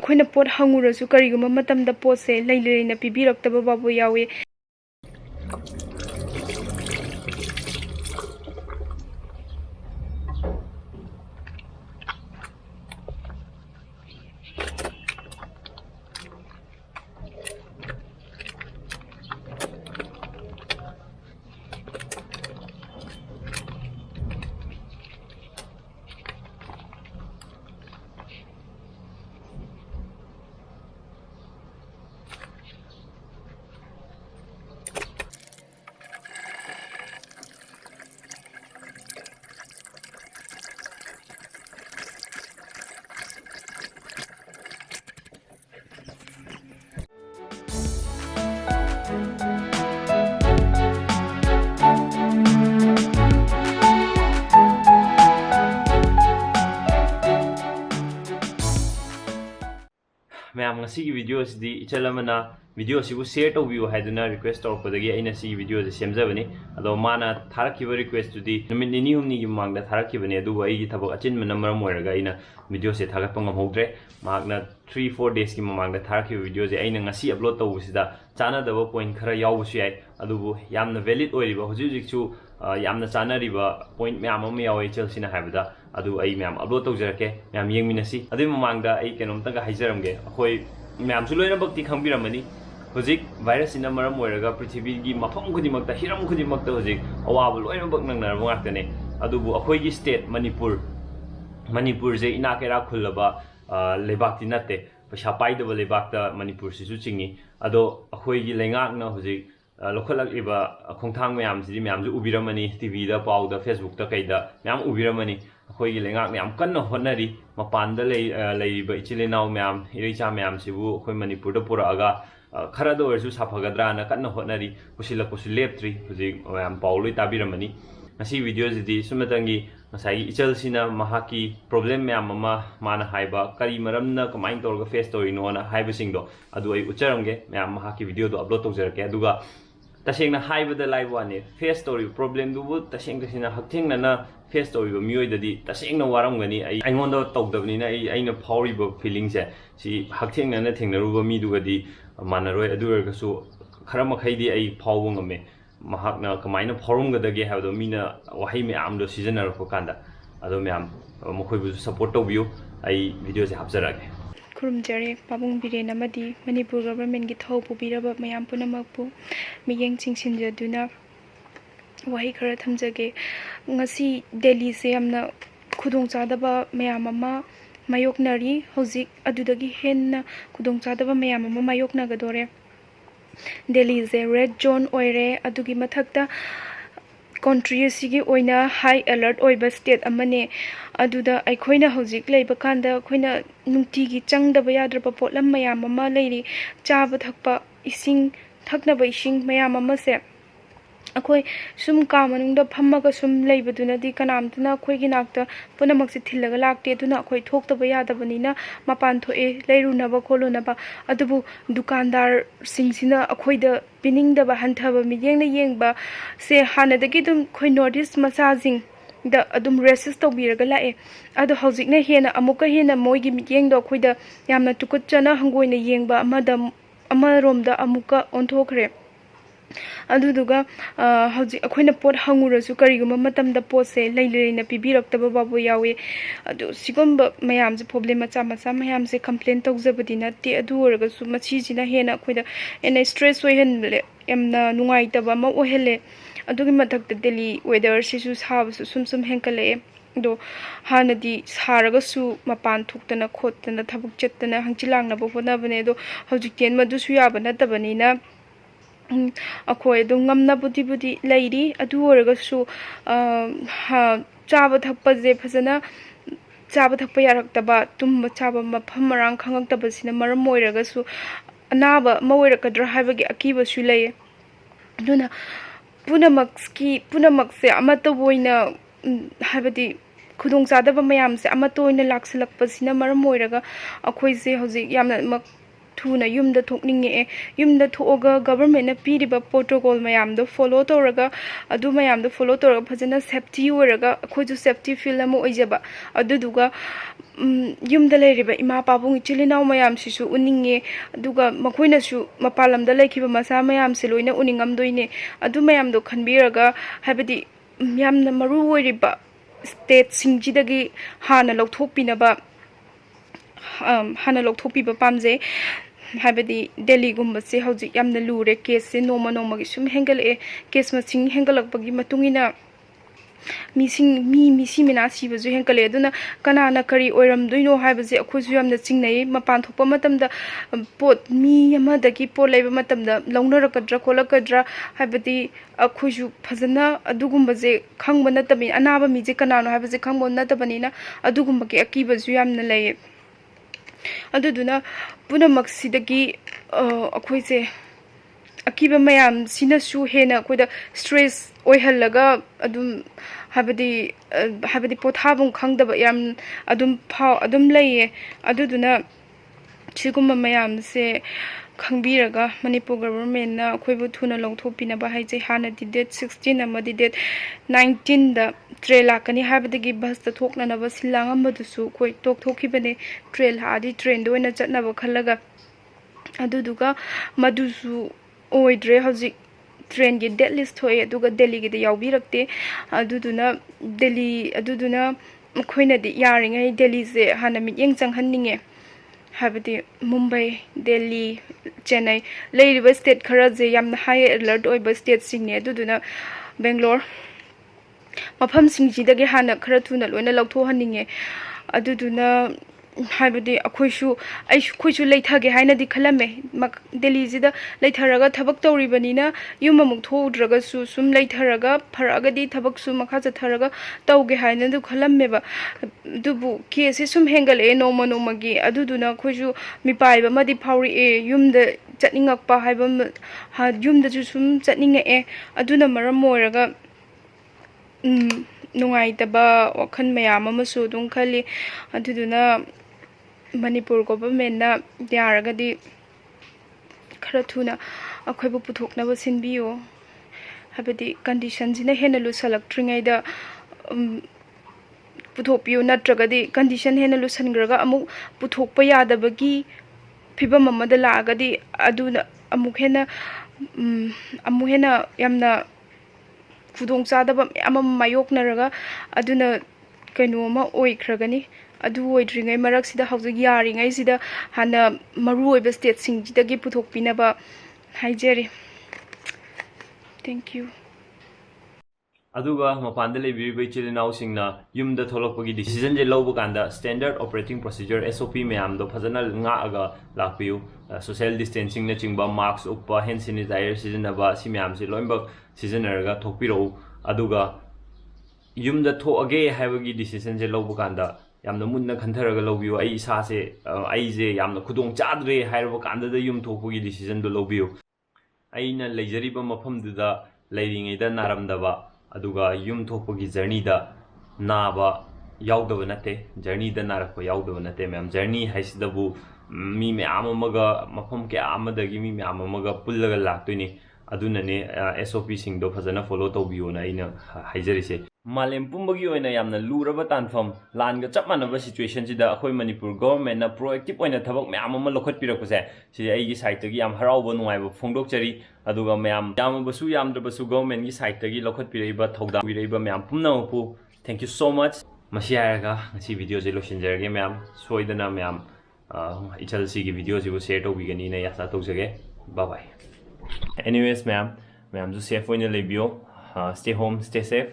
ꯑꯩꯈꯣꯏꯅ ꯄꯣꯠ ꯍꯪꯉꯨꯔꯁꯨ ꯀꯔꯤꯒꯨꯝꯕ ꯃꯇꯝꯗ ꯄꯣꯠꯁꯦ ꯂꯩꯅ ꯄꯤꯕꯤꯔꯛꯇꯕ ꯐꯥꯎꯕ ꯌꯥꯎꯏ ma'am ngasi video sidi ichalamana video sibu share tawbiu haiduna request tawrpadagi aina si video se semjabani ado mana tharakiba request tudi numit nini humni gi mangda tharakibani adu ai gi thabak achin manamram moiraga aina video se thagat pangam hodre magna 3-4 days ki mamangda tharakiba video je aina ngasi upload tawbusida chana daba point khara yawbusu yai adubu yamna valid oiriba hujujikchu yamna chana riba point myam am yawi chelsina haibada adu ai myam upload tawjarake myam yengminasi adu mamangda ai kenom tanga haijaramge khoi myam su loina bakti khangbiramani hojik virus ina maram moiraga prithvi gi mafam khudi makta hiram khudi makta hojik awab loina bak nangnar bangakane adubu akhoi gi state manipur je ina kera khulaba lebak tinate pasha paidaba lebak ta manipur sisu chingi ado akhoi gi lengak na hojik lokhalak iba khongthang myam sidi myam ju ubiramani tv da pau da facebook da kaida myam ubiramani akhoi gi lengak myam kanna honari mapan da lei ba ichilenau myam iricha myam sibu akhoi manipur da pura aga khara da orsu saphagadra na kanna honari kusila kusil leptri hojik myam pauloi tabiramani ngasi video sidi sumatangi ngasai ichal sina mahaki problem myam ama mana haiba kari maramna kamain torga face story no na haiba singdo adu ai ucharamge myam mahaki video do upload tawjarake aduga tasengna haiba da live one face story problem du tasengna sina hakthengna na face story ba mioi dadi tasengna waramgani ai aingonda tawdabni na aina phawriba feeling se si hakthengna na thengnaruba mi dugadi manaroi adurgasu khara makhaidi ai phawbu ngame mahakna kamaina phawrumgadage habdo mina wahai me amdo seasoner ko kanda ado me am mokhoi bu support tawbiu ai video se hapjarage खुरुमजरे पाबुंग बिरेन अमदी Manipur government की थौ पुबिरब मयाम पुनमकपु मियेंग चिंगसिनजदुना वही खरा थमजगे ngasi Delhi से हमना खुदोंचादबा मयाम अमा मायोकनरी हौजिक अदुदगी हेन्ना खुदोंचादबा मयाम अमा मायोकनगदोरे दिल्ली से रेड जोन ओइरे अदुगी मथक्ता कंट्री सिगी ओइना हाई अलर्ट ओइबा स्टेट अमने अदुदा अखोइना हौजिक लेबा कांदा अखोइना नुंगतिगी चंगदबा याद्रबा पोटलम मयाम अमा लेरी चाबा थकपा इसिंग थकनबा इसिंग मयाम अमा से अखोइ सुम का मनुंगदा फम्मगा सुम लेबदुनादि कनामतना अखोइगी नाक्ता पुनमक्सि थिल्लगा लाक्ते दुना अखोइ थोक्तबा यादबनिना मपान थोए लेरुनबा खोलोनबा अदुबु दुकानदार सिंगसिना अखोइदा पिनिंगदबा हंथबा मियेंगना येंगबा से हानदगी दुम खोइ नॉर्थ मसाजिंग दा अदुम रेसिस्ट तौबिरगा लाए अदु हौजिकना हेना अमुका हेना मोइगी मियेंगदो अखोइदा यामना तुकुचना हंगोइना येंगबा अमदा अमरोमदा अमुका ओंथोखरे अदुदुगा हौजिक अखोइना पोट हंगुरसु करिगुम मतमदा पोटसे लैना पिबिरक्तबा बाबु यावे अदु सिगुम्बा मयामजे प्रॉब्लम मचा मचा मयामजे कंप्लेन तौजबदि नते अदु ओरगसु मछिजिना हेना अखोइदा एना स्ट्रेस ओइहनले एमना नुंगाइतबा म ओहेले अदुगी मथक्ता दिल्ली वेदर सिसु साबसु सुम हेंकले दो हानदी सारगसु मपान थोक्तना खोतना थबुक चतना हंचिलांगनबो होनबने दो हौजिकेन मदुसु याबा नतबनिना अखोय दो ngamna budi leiri adu oragasu chaba thakpaje phajana chaba thakpa yaraktaba tumba chaba mafam marang khangakta sina maram moiragasu anaba moirakadra haibagi akiba su lei duna punamakse amata boina haibadi khudong chadaba mayam se amata oina laksalakpa sina maram moiraga akhoi se hoji yamna थूना युमदा थोकनिंगे युमदा थोगा government पीरिबा protocol मयामदो follow तौरगा अदु मयामदो फॉलो तौरगा फजना सेफ्टी ओरगा अखोजु सेफ्टी फील अमो ओइजबा अदुदुगा युमदा लेरिबा इमा पाबुंग इचिलिनाव मयाम सिसु उनिंगे अदुगा मखोइनासु मपालमदा लेखिबा मसा मयाम से लोइना उनिंगमदोइने अदु मयामदो खनबिरगा हाबदि यामना मरु ओइरिबा स्टेट सिंगजिदगी हाना लौथोपिनबा हाना लौथोपिबा पामजे हाबदि दिल्ली गुम्बसे हौजिक यामना लुरे केस से नोमा नोमागी सुम हेंगलए केस मसिंग हेंगलकपगी मतुंगिना मिसी मिना सिबजु हेंगले अदुना कनाना करी ओइरमदुइनो हाबजे अखोजु यामना चिंगनै मपान थोकपा मतमदा पोट मी अमदगी पोट लैबा मतमदा लौनरकद्रा खोलकद्रा हाबदि अखोजु फजना अदुगुम्बजे खंगबा नतबि अनाबा मिजे कनानो हाबजे खंगबा नतबनिना अदुगुम्बगे अकीबजु यामना लैये अदुदुना पुनमक्सिदगी अखोइसे अकीबा मयाम सिनसु हेना अखोइदा स्ट्रेस ओइहल्लगा अदुम हाबदि पोथाबुं खंगदबा याम अदुम लैये अदुदुना सिगुम्बा मयाम से खंगबिरगा मणिपुर गवर्नमेंट ना अखोइबु थुना लौथोपिनबा हाइजे हानादि डेट 16 अमदि डेट 19 दा ट्रेल लाकनी हाबदगी बस ता थोकननबा सिलांगमबदुसु कोइ तोकथोखिबने ट्रेल हादि ट्रेन दो ओइना चटनबा खल्लगा अदुदुगा मदुसु ओइद्रे हौजिक ट्रेन की डेट लिस्ट होए अदुगा दिल्ली की याउबिरक्ते अदुदुना दिल्ली अदुदुना मखोइनदि यारिङै दिल्ली से हाना मियेंग चंगहन्निङे हाबदि मुंबई दिल्ली चेन्नई लेरिबा स्टेट खरा जे यामना हाई अलर्ट ओइबा स्टेट सिंगने अदुदुना बेंगलोर मफम सिंगजिदगे हाना खरा थुना लोइना लौथोहन्निङे अदुदुना हाबदि अखोइसु लेथगे हाइनदि खलमे दिल्ली जिदा लेथरगा थबक तौरिबनिना युम अमुक थोद्रगसु सुम लेथरगा फरगदि थबकसु मखा चथरगा तौगे हाइनदु खलमेबा दुबु केसे सुम हेंगले नोमा नोमागी अदुदुना अखोइसु मिपाइबा मदि फाउरि युमदा चटनिंगकपा हाइबा युमदसु सुम चटनिंगए अदुना मरम मोरगा नुंगाइतबा वखन मयाम अमसु दुम खली अदुदुना मणिपुर गवर्नमेंट ना यारगदि खरा थुना अखोइबु पुथोकनबा सिनबियो हाबदि कंडीशन जिना हेना लुसलक्ट्रिङैदा पुथोपियो नत्रगदि कंडीशन हेना लुसनग्रगा अमुक पुथोकपा यादबगी फिबम अमदा लागदि अदुना अमुक हेना यामना खुदोंग चादबा मयाम मायोकनरगा अदुना कइनोमा ओइख्रगनी अदु ओइद्रिङै मरक्सिदा हौजिक यारिङै सिदा हाना मरु ओइबा स्टेट सिंगजिदगी पुथोकपिनबा हाइजरी थैंक यू अदुगा मपान दे लेबिरिबा इचिलिनाव सिंगना युमदा थोलकपगी डिसीजन जे लौब कांदा standard operating procedure SOP ma'am दो फजना ngaga लापियु सोशल डिस्टेंसिंग न चिंगबा मास्क उपा हैंड सैनिटाइजर सिजनबा सि मैम से लोइबक सिजनरगा थोकपिरो अदुगा युमदा थोअगे हाइबगी डिसीजन जे लौब कांदा यामना मुन्ना खंथरगा लौबियो आई इसा से आई जे यामना खुदोंग चाद्रे हाइरबा कांदा युम थोकपगी डिसीजन दो लौबियो आइना लेजरिबा मफमदुदा लेरिङैदा नारमदबा अदुगा युम थोकपगी जर्नी दा नाबा याउदब नते जर्नी दा नारकपा याउदब नते मैम जर्नी हाइसिदबु मी मैम अमगा मफम के आमदगी मी मैम अमगा पुल्लगा लाक्तोइने अदुनने SOP सिंगदो फजना फॉलो तौबियोना आइना हाइजरिसे मालेम पुंबगी ओइना यामना लुरबा तानफम लानगा चप मानबा सिचुएशन सिदा अखोइ मणिपुर गवर्नमेंट ना प्रोएक्टिव ओइना थबक मैम अमा लखत पिरकपसे सि आइगी साइड तगी याम हराउबो नुवाइबो फोंदोकचरी अदुगा मैम यामबसु यामद्रबसु गवर्नमेंट की साइड तगी लखत पिरैबा थौदा पिरैबा मैम पुमनमपु थैंक यू सो मच मसी हायरगा ngasi वीडियो जे लोसिनजरगे मैम सोइदना मैम इचल सिगी वीडियो जिबो शेयर तौबिगनी ना यासा तौजगे बाय बाय एनीवेज मैम जो सेफ ओइना लेबियो स्टे होम स्टे सेफ